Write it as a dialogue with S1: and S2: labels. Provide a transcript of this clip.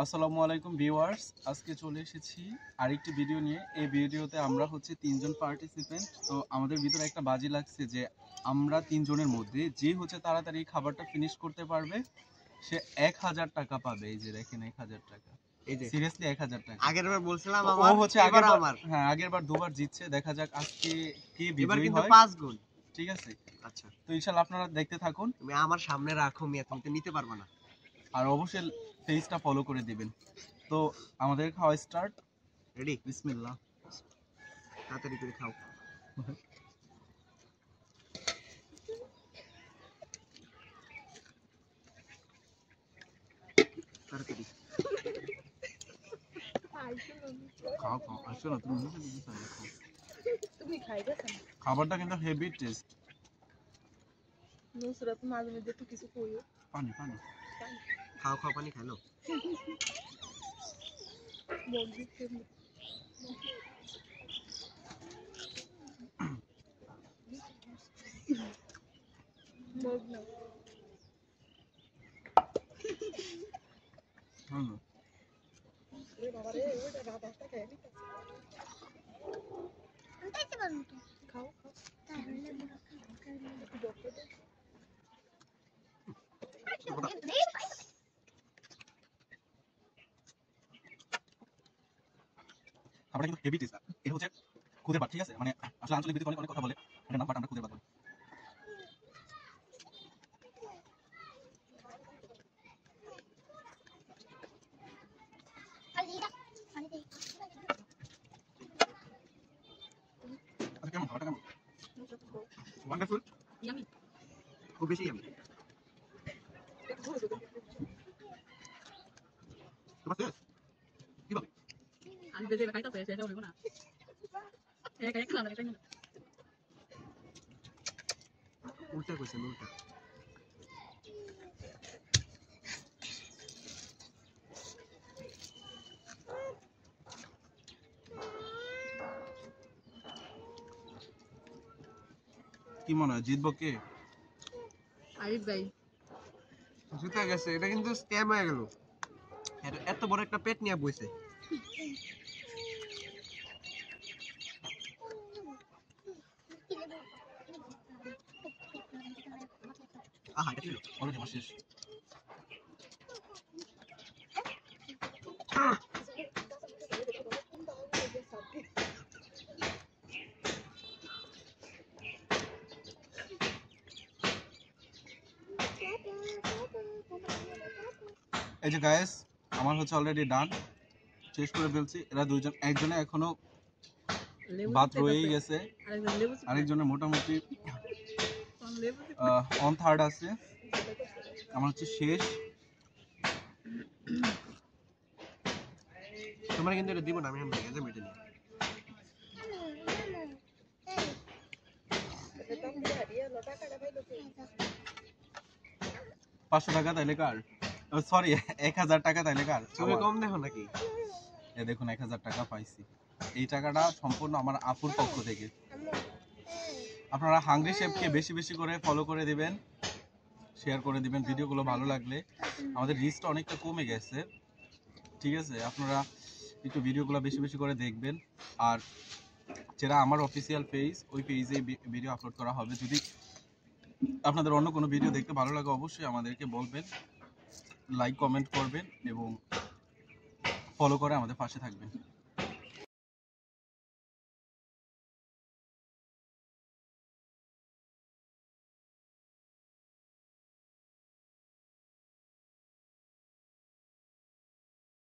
S1: আসসালামু আলাইকুম ভিউয়ার্স, আজকে চলে এসেছি আরেকটি ভিডিও নিয়ে। এই ভিডিওতে আমরা হচ্ছে 3জন পার্টিসিপেন্ট। তো আমাদের ভিতরে একটা বাজি লাগছে যে আমরা 3জনের মধ্যে যে হচ্ছে তাড়াতাড়ি খাবারটা ফিনিশ করতে পারবে সে 1000 টাকা পাবে। এই যে দেখেন 1000 টাকা, এই যে সিরিয়াসলি 1000 টাকা।
S2: আগেরবার বলছিলাম
S1: ও
S2: আমার,
S1: হচ্ছে
S2: এবার
S1: আগেরবার,
S2: আমার।
S1: হ্যাঁ আগেরবার দুবার জিতছে। দেখা যাক আজকে কে
S2: এবার
S1: বিজয়ী
S2: কিন্তু
S1: হয়।
S2: 5 গুণ।
S1: ঠিক আছে,
S2: আচ্ছা
S1: তো ইনশাআল্লাহ আপনারা দেখতে থাকুন।
S2: তুমি আমার সামনে রাখো, মিয়া তুমি তো নিতে পারবে না।
S1: আর অবশ্যই পেজটা ফলো করে দিবেন। তো আমাদের খাওয়া স্টার্ট।
S2: রেডি?
S1: বিসমিল্লাহ।
S2: তাড়াতাড়ি করে খাও। তাড়াতাড়ি
S1: খাও খাও, আসো না তুমি তুমি খাইবে কেন? খাবারটা কিন্তু হেভি টেস্ট। নুসরাত মাঝে মধ্যে একটু কিছু কইও। পানি পানি
S2: খাও খাও, পানি খালো।
S1: খাবারটা কিন্তু হেভি টেস্ট। এটা হচ্ছে খুদের ভাত, ঠিক আছে? মানে আসলে আঞ্চলিক ভিত্তিতে অনেক অনেক কথা বলে এটা নাম, বাট আমরা খুদের ভাত বলি। আচ্ছা কেমন খাবারটা কেমন? ওয়ান্ডারফুল,
S2: ইয়ামি, খুব বেশি ইয়ামি।
S1: তোমার টেস্ট কি বলে?
S3: আমি বেজে খাইতাছে সেটা হইব না। এক এক না তাই না।
S2: উল্টা কইছেন, উল্টা।
S1: কি মনে হয় জিতবো কে?
S3: আরিফ ভাই
S2: জিতে গেছে, এটা কিন্তু স্ক্যাম হয়ে গেল। এত বড় একটা পেট নিয়ে বইছে।
S1: আহা এটা ছিল অলরেডি আমার শেষ। এই যে গাইস, আমার হচ্ছে অলরেডি ডান, শেষ করে ফেলছি। এরা দুইজন, একজনে এখনো ভাত রয়েই গেছে, আরেকজনের মোটামুটি অন থার্ড আছে। আমার হচ্ছে শেষ।
S2: তোমার কিন্তু এটা দিব না, আমি এখন ভেঙে যাবো এটা নিয়ে।
S1: 500 টাকা তাইলে কার? সরি 1000 টাকা তাইলে কার?
S2: তুমি কম দেখো নাকি?
S1: এই দেখুন 1000 টাকা পাইছি। এই টাকাটা সম্পূর্ণ আমার আপুর পক্ষ থেকে। আপনারা হাংরি শেফকে বেশি বেশি করে ফলো করে দিবেন, শেয়ার করে দিবেন ভিডিওগুলো ভালো লাগলে। আমাদের রিচটা অনেকটা কমে গেছে, ঠিক আছে? আপনারা একটু ভিডিওগুলো বেশি বেশি করে দেখবেন। আর যেটা আমার অফিসিয়াল পেজ, ওই পেজে ভিডিও আপলোড করা হবে। যদি আপনাদের অন্য কোনো ভিডিও দেখতে ভালো লাগে অবশ্যই আমাদেরকে বলবেন, লাইক কমেন্ট করবেন এবং ফলো করে আমাদের পাশে থাকবেন।